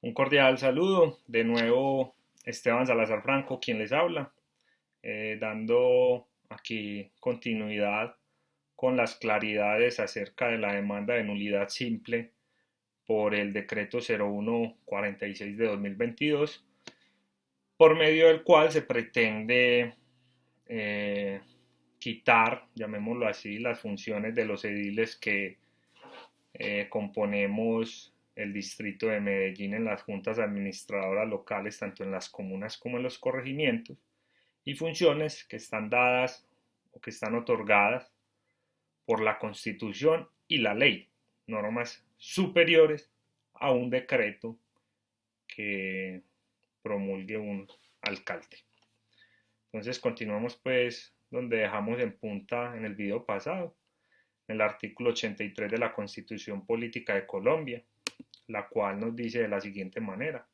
Un cordial saludo, de nuevo Esteban Salazar Franco, quien les habla, dando aquí continuidad con las claridades acerca de la demanda de nulidad simple por el decreto 0146 de 2022, por medio del cual se pretende eh, quitar, llamémoslo así, las funciones de los ediles que componemos el distrito de Medellín en las juntas administradoras locales, tanto en las comunas como en los corregimientos, y funciones que están dadas o que están otorgadas por la Constitución y la ley, normas superiores a un decreto que promulgue un alcalde. Entonces continuamos pues donde dejamos en punta en el video pasado, en el artículo 83 de la Constitución Política de Colombia, la cual nos dice de la siguiente manera: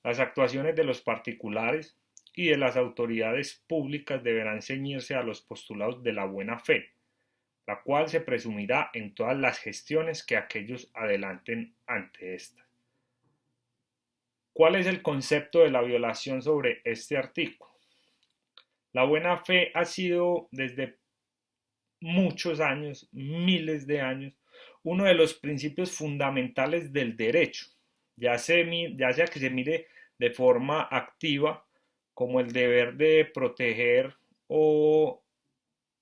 las actuaciones de los particulares y de las autoridades públicas deberán ceñirse a los postulados de la buena fe, la cual se presumirá en todas las gestiones que aquellos adelanten ante esta. ¿Cuál es el concepto de la violación sobre este artículo? La buena fe ha sido desde muchos años, miles de años, uno de los principios fundamentales del derecho, ya sea que se mire de forma activa como el deber de proteger o,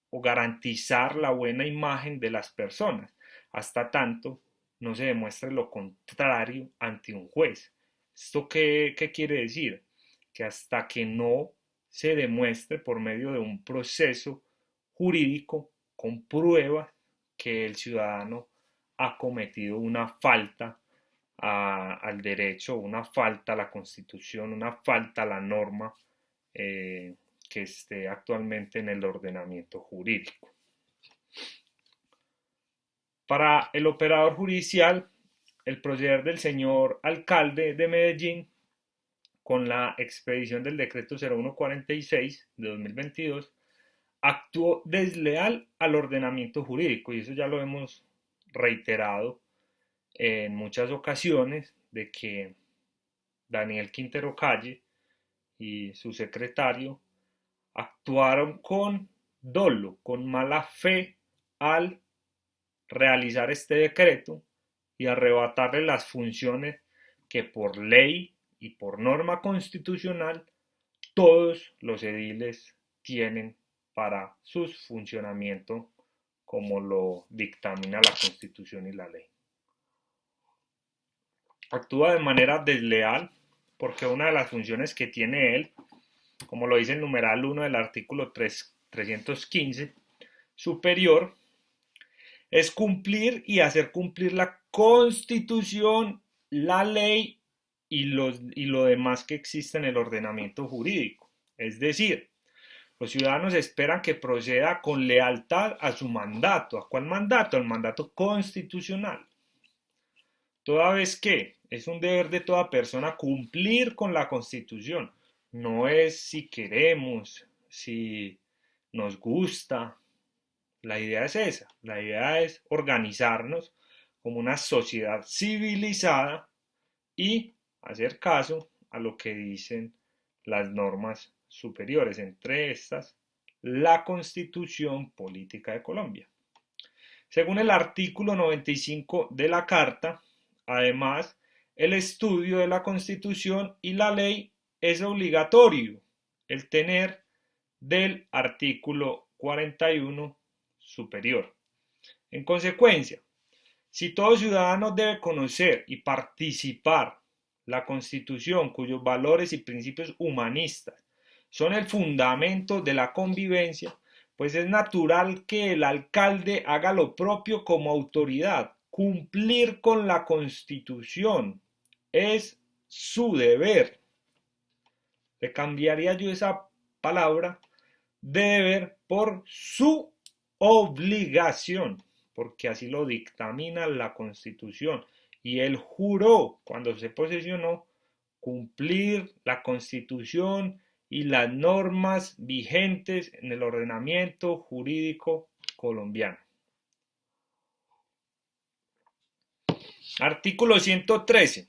o garantizar la buena imagen de las personas, hasta tanto no se demuestre lo contrario ante un juez. ¿Esto qué quiere decir? Que hasta que no se demuestre por medio de un proceso jurídico con pruebas que el ciudadano ha cometido una falta al derecho, una falta a la Constitución, una falta a la norma eh, que esté actualmente en el ordenamiento jurídico. Para el operador judicial, el proceder del señor alcalde de Medellín con la expedición del decreto 0146 de 2022 actuó desleal al ordenamiento jurídico, y eso ya lo hemos reiterado en muchas ocasiones, de que Daniel Quintero Calle y su secretario actuaron con dolo, con mala fe, al realizar este decreto y arrebatarle las funciones que por ley y por norma constitucional todos los ediles tienen para su funcionamiento, como lo dictamina la Constitución y la ley. Actúa de manera desleal porque una de las funciones que tiene él, como lo dice el numeral 1 del artículo 315 superior, es cumplir y hacer cumplir la Constitución, la ley y lo demás que existe en el ordenamiento jurídico. Es decir, los ciudadanos esperan que proceda con lealtad a su mandato. ¿A cuál mandato? Al mandato constitucional. Toda vez que es un deber de toda persona cumplir con la Constitución. No es si queremos, si nos gusta. La idea es esa. La idea es organizarnos como una sociedad civilizada y hacer caso a lo que dicen las normas superiores, entre estas la Constitución Política de Colombia. Según el artículo 95 de la Carta, además, el estudio de la Constitución y la ley es obligatorio, el tener del artículo 41 superior. En consecuencia, si todo ciudadano debe conocer y participar la Constitución, cuyos valores y principios humanistas son el fundamento de la convivencia, pues es natural que el alcalde haga lo propio como autoridad. Cumplir con la Constitución es su deber. Le cambiaría yo esa palabra deber por su obligación, porque así lo dictamina la Constitución. Y él juró, cuando se posesionó, cumplir la Constitución y las normas vigentes en el ordenamiento jurídico colombiano. Artículo 113.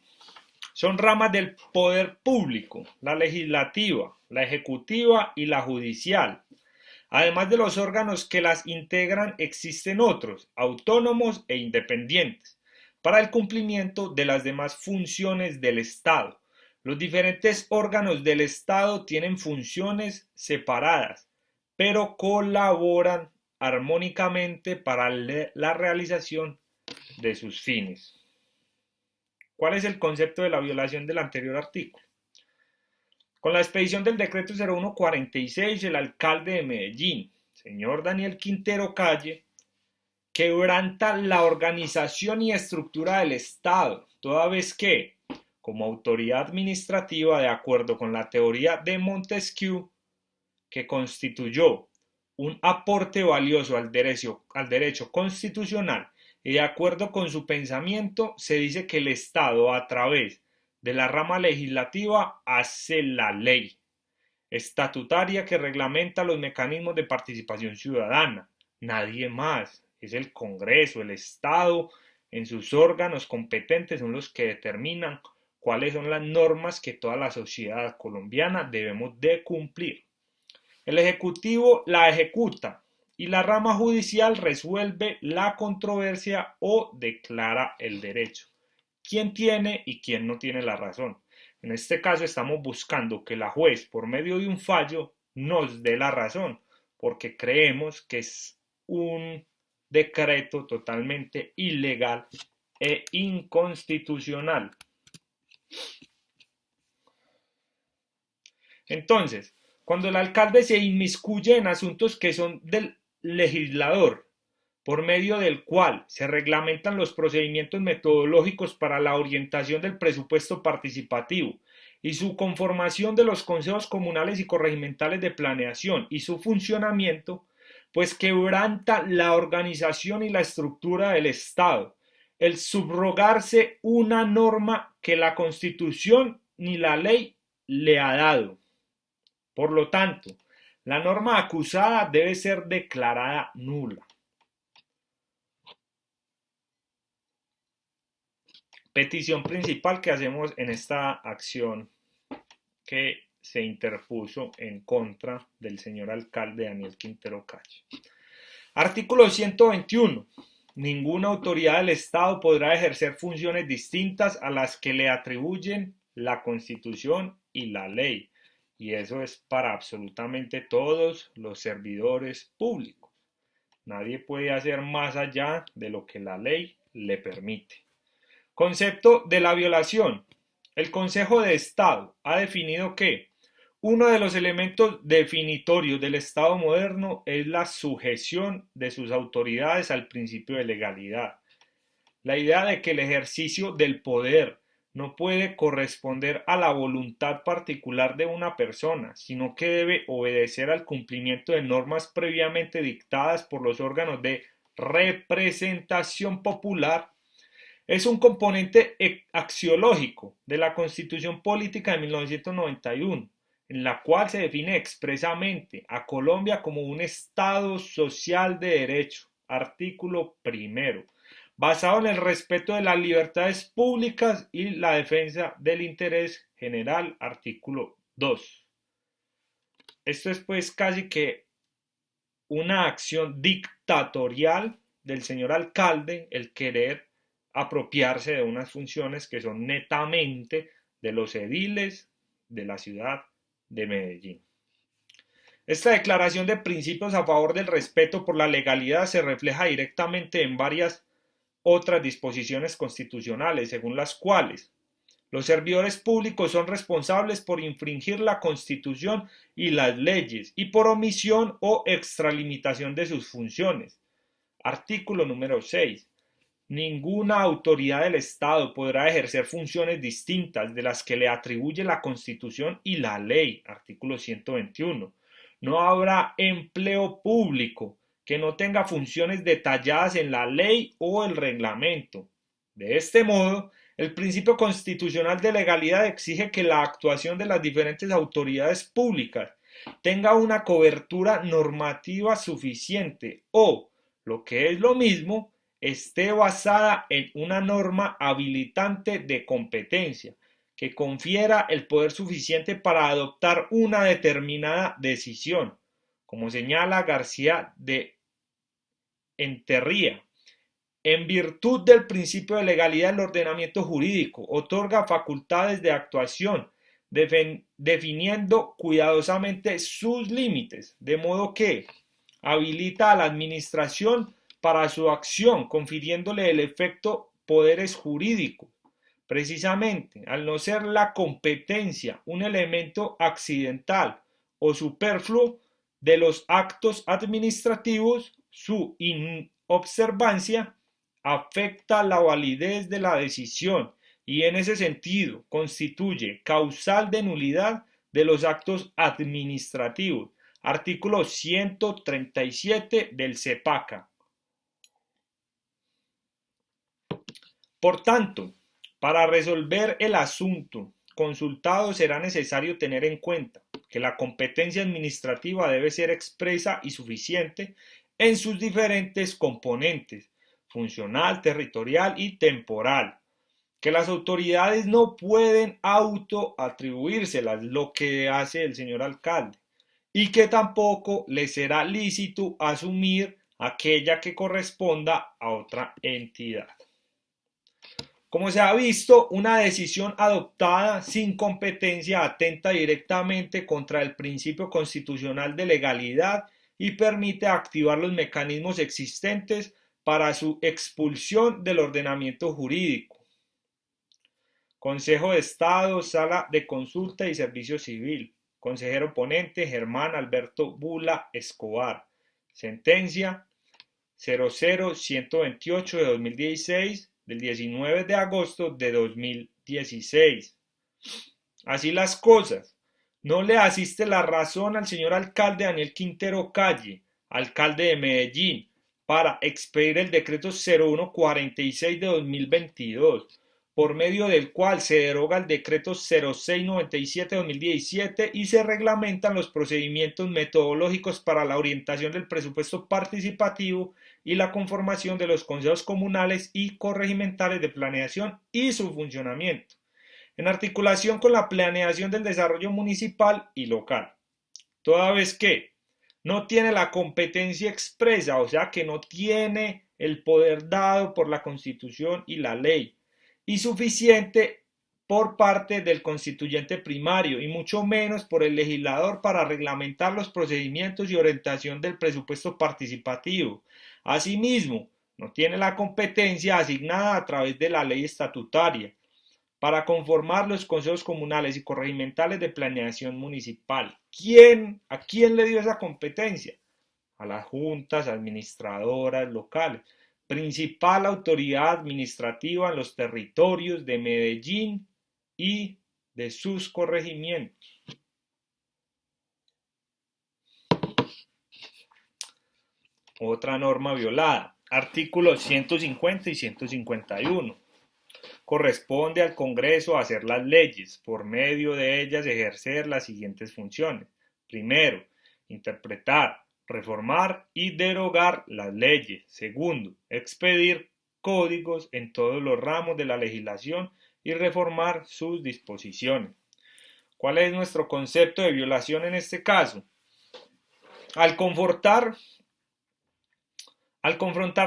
Son ramas del poder público: la legislativa, la ejecutiva y la judicial. Además de los órganos que las integran, existen otros, autónomos e independientes, para el cumplimiento de las demás funciones del Estado. Los diferentes órganos del Estado tienen funciones separadas, pero colaboran armónicamente para la realización de sus fines. ¿Cuál es el concepto de la violación del anterior artículo? Con la expedición del decreto 0146, el alcalde de Medellín, señor Daniel Quintero Calle, quebranta la organización y estructura del Estado, toda vez que, como autoridad administrativa, de acuerdo con la teoría de Montesquieu, que constituyó un aporte valioso al derecho constitucional, y de acuerdo con su pensamiento, se dice que el Estado, a través de la rama legislativa, hace la ley estatutaria que reglamenta los mecanismos de participación ciudadana. Nadie más. Es el Congreso, el Estado, en sus órganos competentes son los que determinan cuáles son las normas que toda la sociedad colombiana debemos de cumplir. El Ejecutivo la ejecuta y la rama judicial resuelve la controversia o declara el derecho. ¿Quién tiene y quién no tiene la razón? En este caso estamos buscando que la juez, por medio de un fallo, nos dé la razón, porque creemos que es un decreto totalmente ilegal e inconstitucional. Entonces, cuando el alcalde se inmiscuye en asuntos que son del legislador, por medio del cual se reglamentan los procedimientos metodológicos para la orientación del presupuesto participativo y su conformación de los consejos comunales y corregimentales de planeación y su funcionamiento, pues quebranta la organización y la estructura del Estado, el subrogarse una norma que la Constitución ni la ley le ha dado. Por lo tanto, la norma acusada debe ser declarada nula. Petición principal que hacemos en esta acción que se interpuso en contra del señor alcalde Daniel Quintero Calle. Artículo 121. Ninguna autoridad del Estado podrá ejercer funciones distintas a las que le atribuyen la Constitución y la ley. Y eso es para absolutamente todos los servidores públicos. Nadie puede hacer más allá de lo que la ley le permite. Concepto de la violación. El Consejo de Estado ha definido que uno de los elementos definitorios del Estado moderno es la sujeción de sus autoridades al principio de legalidad. La idea de que el ejercicio del poder no puede corresponder a la voluntad particular de una persona, sino que debe obedecer al cumplimiento de normas previamente dictadas por los órganos de representación popular, es un componente axiológico de la Constitución Política de 1991, en la cual se define expresamente a Colombia como un Estado social de derecho, artículo primero, basado en el respeto de las libertades públicas y la defensa del interés general, artículo 2. Esto es pues casi que una acción dictatorial del señor alcalde, el querer apropiarse de unas funciones que son netamente de los ediles de la ciudad de Medellín. Esta declaración de principios a favor del respeto por la legalidad se refleja directamente en varias otras disposiciones constitucionales, según las cuales los servidores públicos son responsables por infringir la Constitución y las leyes y por omisión o extralimitación de sus funciones. Artículo número 6. Ninguna autoridad del Estado podrá ejercer funciones distintas de las que le atribuye la Constitución y la ley. Artículo 121. No habrá empleo público que no tenga funciones detalladas en la ley o el reglamento. De este modo, el principio constitucional de legalidad exige que la actuación de las diferentes autoridades públicas tenga una cobertura normativa suficiente o, lo que es lo mismo, esté basada en una norma habilitante de competencia, que confiera el poder suficiente para adoptar una determinada decisión, como señala García de Enterría. En virtud del principio de legalidad del ordenamiento jurídico, otorga facultades de actuación, definiendo cuidadosamente sus límites, de modo que habilita a la administración para su acción, confiriéndole el efecto poderes jurídicos. Precisamente, al no ser la competencia un elemento accidental o superfluo de los actos administrativos, su inobservancia afecta la validez de la decisión y en ese sentido constituye causal de nulidad de los actos administrativos. Artículo 137 del CEPACA. Por tanto, para resolver el asunto consultado será necesario tener en cuenta que la competencia administrativa debe ser expresa y suficiente en sus diferentes componentes, funcional, territorial y temporal, que las autoridades no pueden autoatribuírselas, lo que hace el señor alcalde, y que tampoco le será lícito asumir aquella que corresponda a otra entidad. Como se ha visto, una decisión adoptada sin competencia atenta directamente contra el principio constitucional de legalidad y permite activar los mecanismos existentes para su expulsión del ordenamiento jurídico. Consejo de Estado, Sala de Consulta y Servicio Civil. Consejero ponente Germán Alberto Bula Escobar. Sentencia 00128 de 2016 del 19 de agosto de 2016. Así las cosas, no le asiste la razón al señor alcalde Daniel Quintero Calle, alcalde de Medellín, para expedir el decreto 0146 de 2022, por medio del cual se deroga el decreto 0697 de 2017 y se reglamentan los procedimientos metodológicos para la orientación del presupuesto participativo y la conformación de los consejos comunales y corregimentales de planeación y su funcionamiento, en articulación con la planeación del desarrollo municipal y local, toda vez que no tiene la competencia expresa, o sea que no tiene el poder dado por la Constitución y la ley, y suficiente por parte del constituyente primario y mucho menos por el legislador para reglamentar los procedimientos y orientación del presupuesto participativo. Asimismo, no tiene la competencia asignada a través de la ley estatutaria para conformar los consejos comunales y corregimentales de planeación municipal. ¿A quién le dio esa competencia? A las juntas administradoras locales, principal autoridad administrativa en los territorios de Medellín y de sus corregimientos. Otra norma violada, artículos 150 y 151. Corresponde al Congreso hacer las leyes, por medio de ellas ejercer las siguientes funciones. Primero, interpretar, reformar y derogar las leyes. Segundo, expedir códigos en todos los ramos de la legislación y reformar sus disposiciones. ¿Cuál es nuestro concepto de violación en este caso? Al confrontar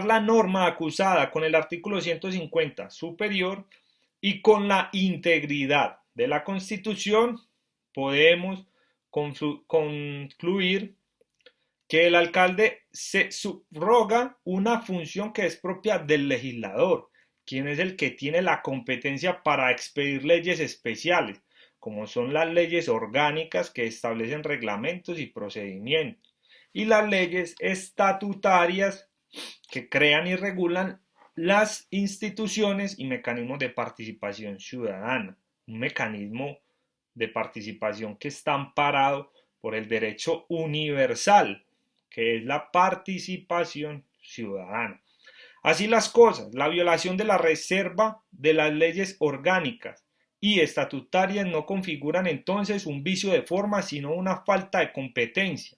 la norma acusada con el artículo 150 superior y con la integridad de la Constitución, podemos concluir que el alcalde se subroga una función que es propia del legislador, quien es el que tiene la competencia para expedir leyes especiales, como son las leyes orgánicas que establecen reglamentos y procedimientos, y las leyes estatutarias que crean y regulan las instituciones y mecanismos de participación ciudadana, un mecanismo de participación que está amparado por el derecho universal, que es la participación ciudadana. Así las cosas, la violación de la reserva de las leyes orgánicas y estatutarias no configuran entonces un vicio de forma, sino una falta de competencia,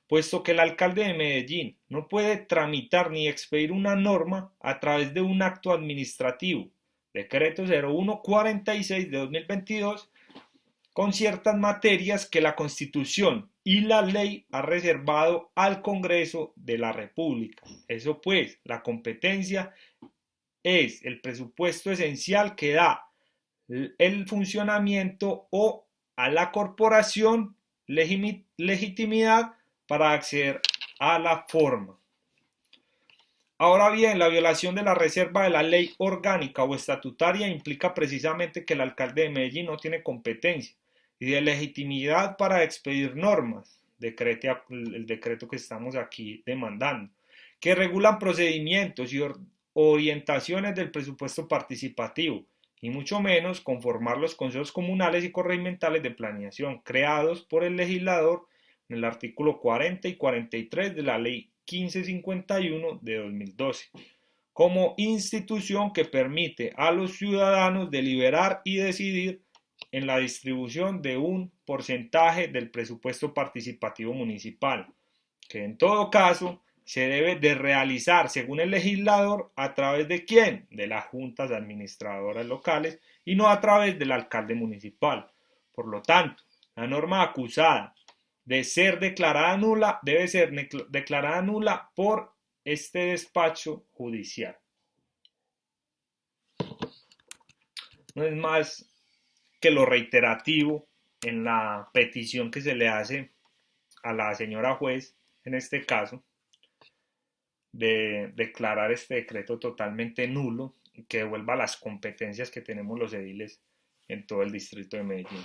puesto que el alcalde de Medellín no puede tramitar ni expedir una norma a través de un acto administrativo, Decreto 0146 de 2022, con ciertas materias que la Constitución y la ley ha reservado al Congreso de la República. Eso pues, la competencia es el presupuesto esencial que da el funcionamiento o a la corporación legitimidad para acceder a la forma. Ahora bien, la violación de la reserva de la ley orgánica o estatutaria implica precisamente que el alcalde de Medellín no tiene competencia y de legitimidad para expedir normas, el decreto que estamos aquí demandando, que regulan procedimientos y orientaciones del presupuesto participativo, y mucho menos conformar los consejos comunales y corregimentales de planeación creados por el legislador en el artículo 40 y 43 de la Ley 1551 de 2012, como institución que permite a los ciudadanos deliberar y decidir en la distribución de un porcentaje del presupuesto participativo municipal, que en todo caso se debe de realizar según el legislador a través de quién, de las juntas administradoras locales y no a través del alcalde municipal. Por lo tanto, la norma acusada de ser declarada nula debe ser declarada nula por este despacho judicial. No es más que lo reiterativo en la petición que se le hace a la señora juez, en este caso, de declarar este decreto totalmente nulo y que devuelva las competencias que tenemos los ediles en todo el distrito de Medellín.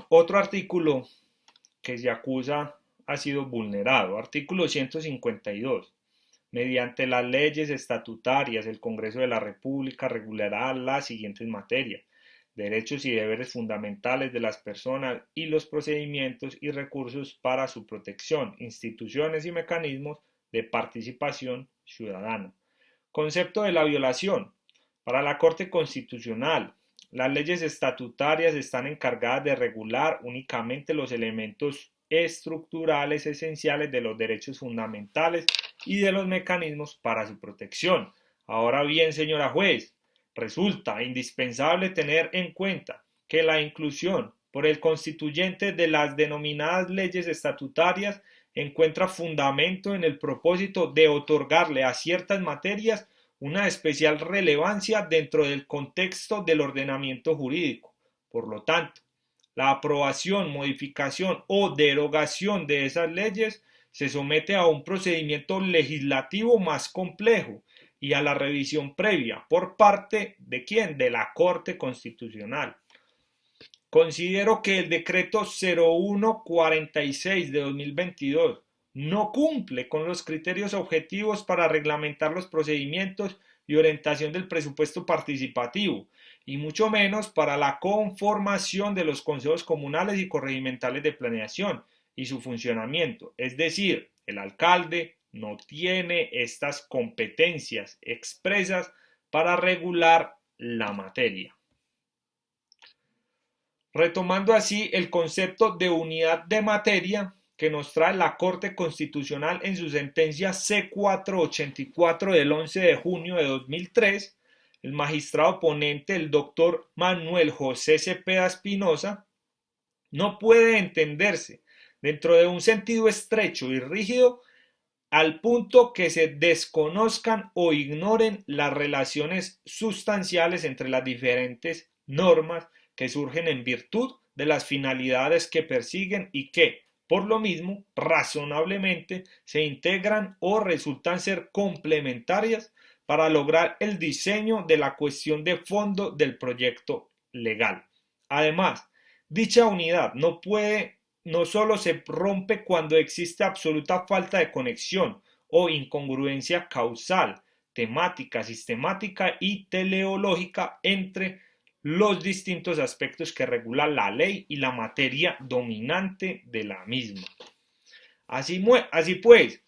Otro artículo que se acusa ha sido vulnerado. Artículo 152. Mediante las leyes estatutarias, el Congreso de la República regulará las siguientes materias: derechos y deberes fundamentales de las personas y los procedimientos y recursos para su protección, instituciones y mecanismos de participación ciudadana. Concepto de la violación. Para la Corte Constitucional, las leyes estatutarias están encargadas de regular únicamente los elementos estructurales esenciales de los derechos fundamentales y de los mecanismos para su protección. Ahora bien, señora juez, resulta indispensable tener en cuenta que la inclusión por el constituyente de las denominadas leyes estatutarias encuentra fundamento en el propósito de otorgarle a ciertas materias una especial relevancia dentro del contexto del ordenamiento jurídico. Por lo tanto, la aprobación, modificación o derogación de esas leyes se somete a un procedimiento legislativo más complejo y a la revisión previa por parte de ¿quién? De la Corte Constitucional. Considero que el decreto 0146 de 2022 no cumple con los criterios objetivos para reglamentar los procedimientos y orientación del presupuesto participativo, y mucho menos para la conformación de los consejos comunales y corregimentales de planeación y su funcionamiento. Es decir, el alcalde no tiene estas competencias expresas para regular la materia. Retomando así el concepto de unidad de materia que nos trae la Corte Constitucional en su sentencia C484 del 11 de junio de 2003, el magistrado ponente, el doctor Manuel José Cepeda Espinosa, no puede entenderse dentro de un sentido estrecho y rígido al punto que se desconozcan o ignoren las relaciones sustanciales entre las diferentes normas que surgen en virtud de las finalidades que persiguen y que, por lo mismo, razonablemente se integran o resultan ser complementarias para lograr el diseño de la cuestión de fondo del proyecto legal. Además, dicha unidad no solo se rompe cuando existe absoluta falta de conexión o incongruencia causal, temática, sistemática y teleológica entre los distintos aspectos que regula la ley y la materia dominante de la misma. Así pues,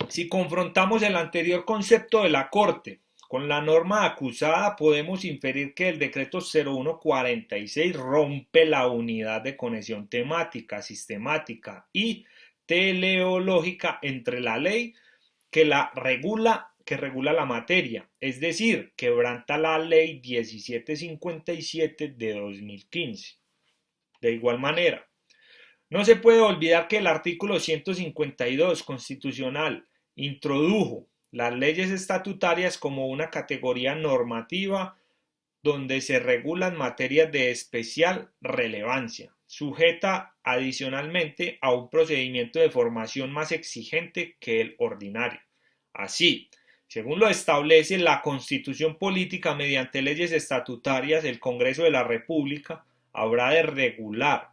si confrontamos el anterior concepto de la Corte con la norma acusada, podemos inferir que el decreto 0146 rompe la unidad de conexión temática, sistemática y teleológica entre la ley que regula la materia, es decir, quebranta la ley 1757 de 2015. De igual manera, no se puede olvidar que el artículo 152 constitucional introdujo las leyes estatutarias como una categoría normativa donde se regulan materias de especial relevancia, sujeta adicionalmente a un procedimiento de formación más exigente que el ordinario. Así, según lo establece la Constitución Política mediante leyes estatutarias, el Congreso de la República habrá de regular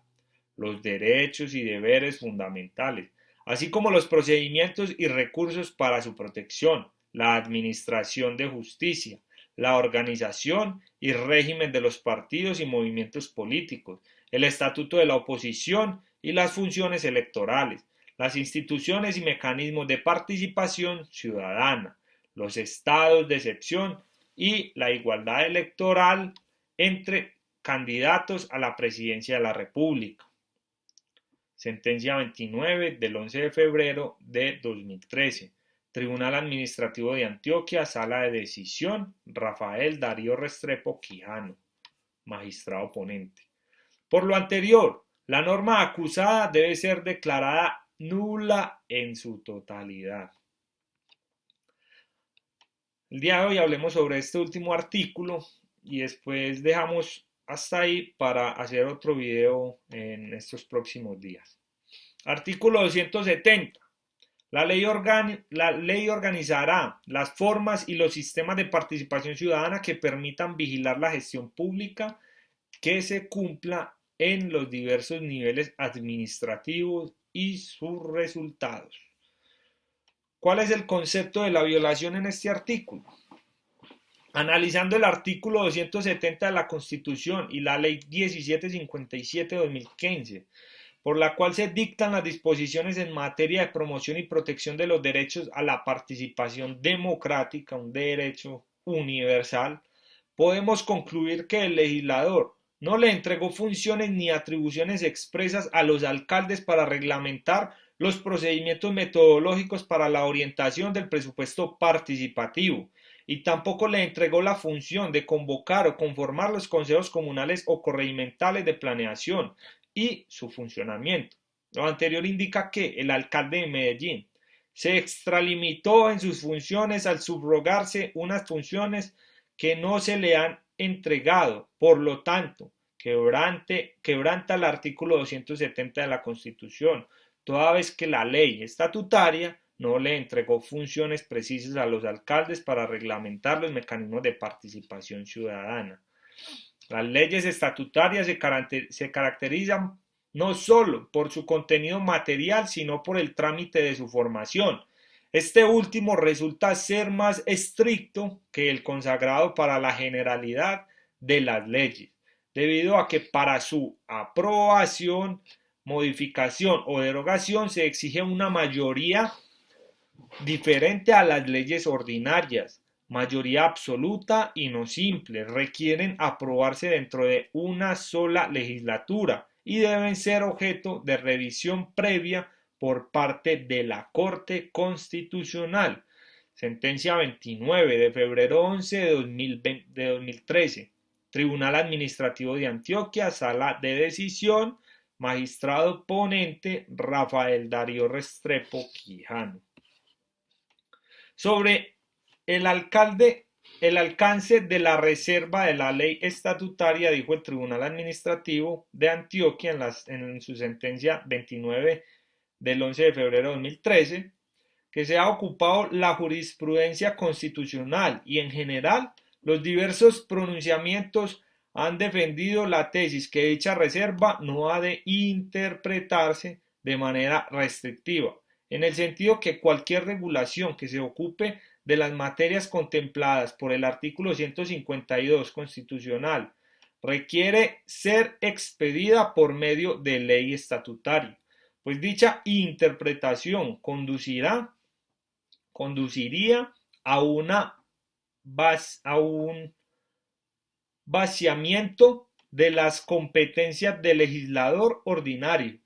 los derechos y deberes fundamentales, así como los procedimientos y recursos para su protección, la administración de justicia, la organización y régimen de los partidos y movimientos políticos, el estatuto de la oposición y las funciones electorales, las instituciones y mecanismos de participación ciudadana, los estados de excepción y la igualdad electoral entre candidatos a la presidencia de la República. Sentencia 29 del 11 de febrero de 2013. Tribunal Administrativo de Antioquia, Sala de Decisión, Rafael Darío Restrepo Quijano, magistrado ponente. Por lo anterior, la norma acusada debe ser declarada nula en su totalidad. El día de hoy hablemos sobre este último artículo y después dejamos hasta ahí para hacer otro video en estos próximos días. Artículo 270. La ley organizará las formas y los sistemas de participación ciudadana que permitan vigilar la gestión pública que se cumpla en los diversos niveles administrativos y sus resultados. ¿Cuál es el concepto de la violación en este artículo? Analizando el artículo 270 de la Constitución y la Ley 1757 de 2015, por la cual se dictan las disposiciones en materia de promoción y protección de los derechos a la participación democrática, un derecho universal, podemos concluir que el legislador no le entregó funciones ni atribuciones expresas a los alcaldes para reglamentar los procedimientos metodológicos para la orientación del presupuesto participativo y tampoco le entregó la función de convocar o conformar los consejos comunales o corregimentales de planeación y su funcionamiento. Lo anterior indica que el alcalde de Medellín se extralimitó en sus funciones al subrogarse unas funciones que no se le han entregado, por lo tanto, quebranta el artículo 270 de la Constitución, toda vez que la ley estatutaria no le entregó funciones precisas a los alcaldes para reglamentar los mecanismos de participación ciudadana. Las leyes estatutarias se caracterizan no solo por su contenido material, sino por el trámite de su formación. Este último resulta ser más estricto que el consagrado para la generalidad de las leyes, debido a que para su aprobación, modificación o derogación se exige una mayoría diferente a las leyes ordinarias, mayoría absoluta y no simple, requieren aprobarse dentro de una sola legislatura y deben ser objeto de revisión previa por parte de la Corte Constitucional. Sentencia 29 de febrero 11 de 2013. Tribunal Administrativo de Antioquia, Sala de Decisión, magistrado ponente Rafael Darío Restrepo Quijano. Sobre el alcance de la reserva de la ley estatutaria, dijo el Tribunal Administrativo de Antioquia en su sentencia 29 del 11 de febrero de 2013, que se ha ocupado la jurisprudencia constitucional y en general los diversos pronunciamientos han defendido la tesis que dicha reserva no ha de interpretarse de manera restrictiva, en el sentido que cualquier regulación que se ocupe de las materias contempladas por el artículo 152 constitucional requiere ser expedida por medio de ley estatutaria, pues dicha interpretación conduciría a un vaciamiento de las competencias del legislador ordinario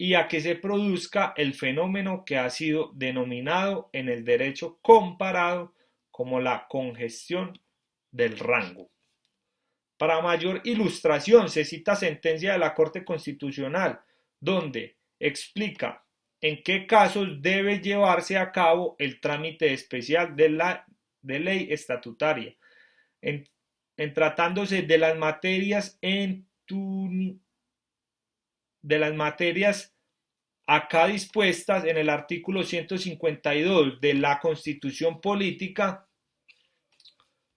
y a que se produzca el fenómeno que ha sido denominado en el derecho comparado como la congestión del rango. Para mayor ilustración se cita sentencia de la Corte Constitucional, donde explica en qué casos debe llevarse a cabo el trámite especial de ley estatutaria, en, en tratándose de las materias de las materias acá dispuestas en el artículo 152 de la Constitución Política,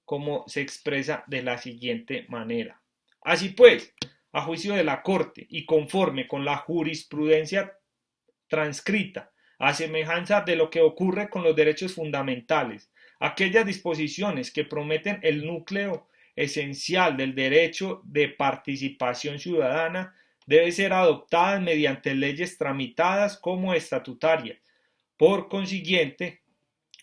como se expresa de la siguiente manera. Así pues, a juicio de la Corte y conforme con la jurisprudencia transcrita, a semejanza de lo que ocurre con los derechos fundamentales, aquellas disposiciones que prometen el núcleo esencial del derecho de participación ciudadana deben ser adoptadas mediante leyes tramitadas como estatutarias. Por consiguiente,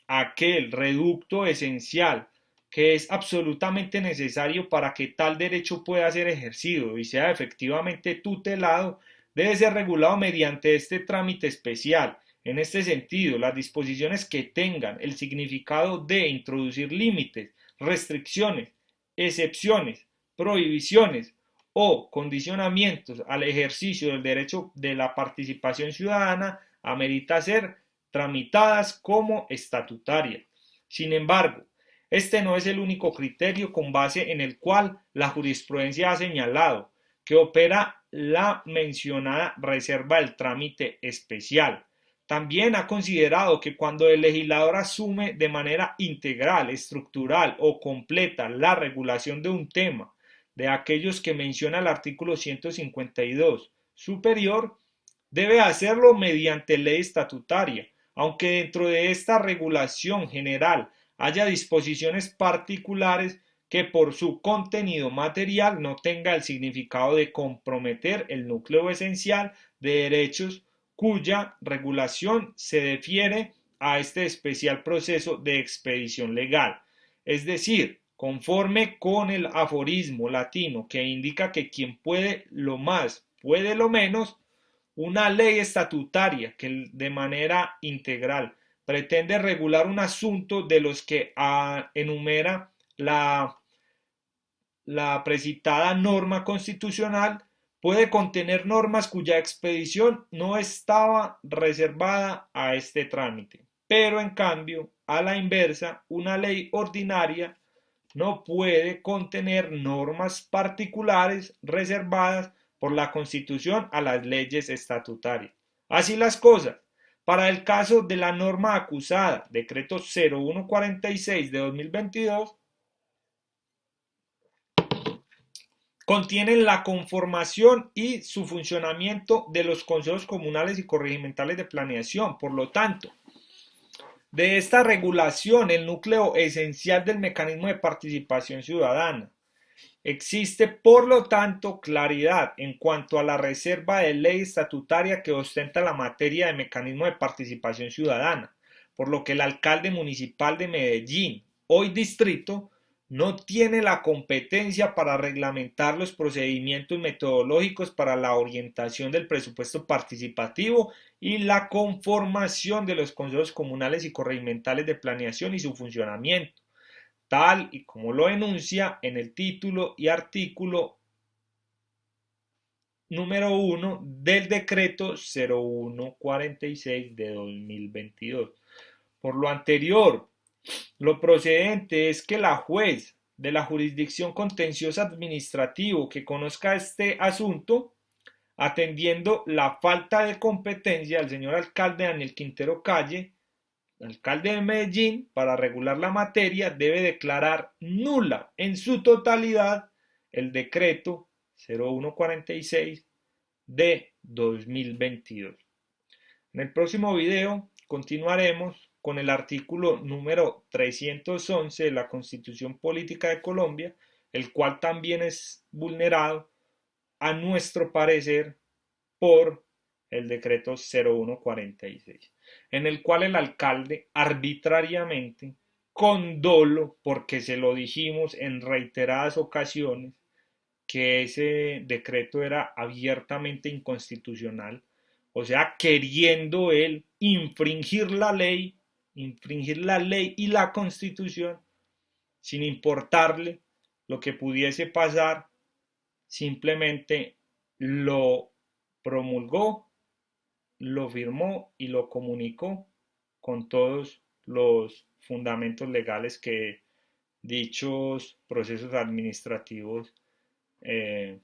aquel reducto esencial que es absolutamente necesario para que tal derecho pueda ser ejercido y sea efectivamente tutelado, debe ser regulado mediante este trámite especial. En este sentido, las disposiciones que tengan el significado de introducir límites, restricciones, excepciones, prohibiciones o condicionamientos al ejercicio del derecho de la participación ciudadana amerita ser tramitadas como estatutarias. Sin embargo, este no es el único criterio con base en el cual la jurisprudencia ha señalado que opera la mencionada reserva del trámite especial. También ha considerado que cuando el legislador asume de manera integral, estructural o completa la regulación de un tema, de aquellos que menciona el artículo 152 superior, debe hacerlo mediante ley estatutaria, aunque dentro de esta regulación general haya disposiciones particulares que por su contenido material no tenga el significado de comprometer el núcleo esencial de derechos cuya regulación se defiere a este especial proceso de expedición legal. Es decir, conforme con el aforismo latino que indica que quien puede lo más, puede lo menos, una ley estatutaria que de manera integral pretende regular un asunto de los que enumera la precitada norma constitucional puede contener normas cuya expedición no estaba reservada a este trámite. Pero en cambio, a la inversa, una ley ordinaria no puede contener normas particulares reservadas por la Constitución a las leyes estatutarias. Así las cosas, para el caso de la norma acusada, decreto 0146 de 2022, contienen la conformación y su funcionamiento de los consejos comunales y corregimentales de planeación. Por lo tanto, de esta regulación, el núcleo esencial del mecanismo de participación ciudadana. Existe, por lo tanto, claridad en cuanto a la reserva de ley estatutaria que ostenta la materia de mecanismo de participación ciudadana, por lo que el alcalde municipal de Medellín, hoy distrito, no tiene la competencia para reglamentar los procedimientos metodológicos para la orientación del presupuesto participativo y la conformación de los consejos comunales y corregimentales de planeación y su funcionamiento, tal y como lo enuncia en el título y artículo número 1 del decreto 0146 de 2022. Por lo anterior, lo procedente es que la juez de la jurisdicción contenciosa administrativo que conozca este asunto, atendiendo la falta de competencia del señor alcalde Daniel Quintero Calle, alcalde de Medellín, para regular la materia, debe declarar nula en su totalidad el decreto 0146 de 2022. En el próximo video continuaremos con el artículo número 311 de la Constitución Política de Colombia, el cual también es vulnerado a nuestro parecer por el decreto 0146, en el cual el alcalde arbitrariamente, con dolo, porque se lo dijimos en reiteradas ocasiones, que ese decreto era abiertamente inconstitucional, o sea, queriendo él infringir la ley y la constitución, sin importarle lo que pudiese pasar, simplemente lo promulgó, lo firmó y lo comunicó con todos los fundamentos legales que dichos procesos administrativos eh,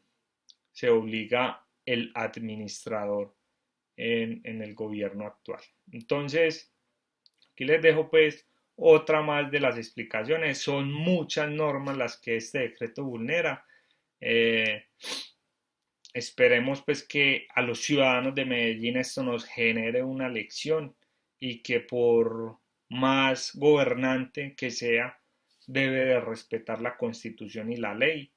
se obliga el administrador en el gobierno actual. Entonces, aquí les dejo pues otra más de las explicaciones. Son muchas normas las que este decreto vulnera. Eh, Esperemos pues que a los ciudadanos de Medellín esto nos genere una lección y que por más gobernante que sea, debe de respetar la constitución y la ley.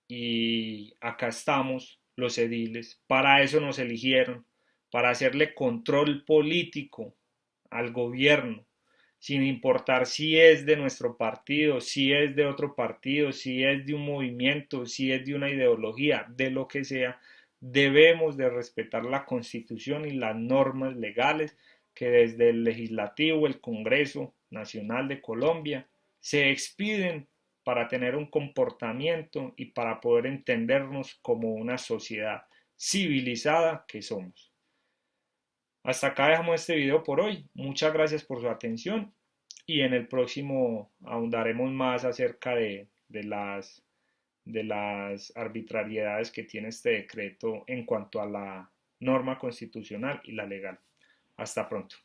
Y acá estamos los ediles, para eso nos eligieron, para hacerle control político al gobierno, sin importar si es de nuestro partido, si es de otro partido, si es de un movimiento, si es de una ideología, de lo que sea, debemos de respetar la Constitución y las normas legales que desde el Legislativo, el Congreso Nacional de Colombia, se expiden para tener un comportamiento y para poder entendernos como una sociedad civilizada que somos. Hasta acá dejamos este video por hoy. Muchas gracias por su atención y en el próximo ahondaremos más acerca de las arbitrariedades que tiene este decreto en cuanto a la norma constitucional y la legal. Hasta pronto.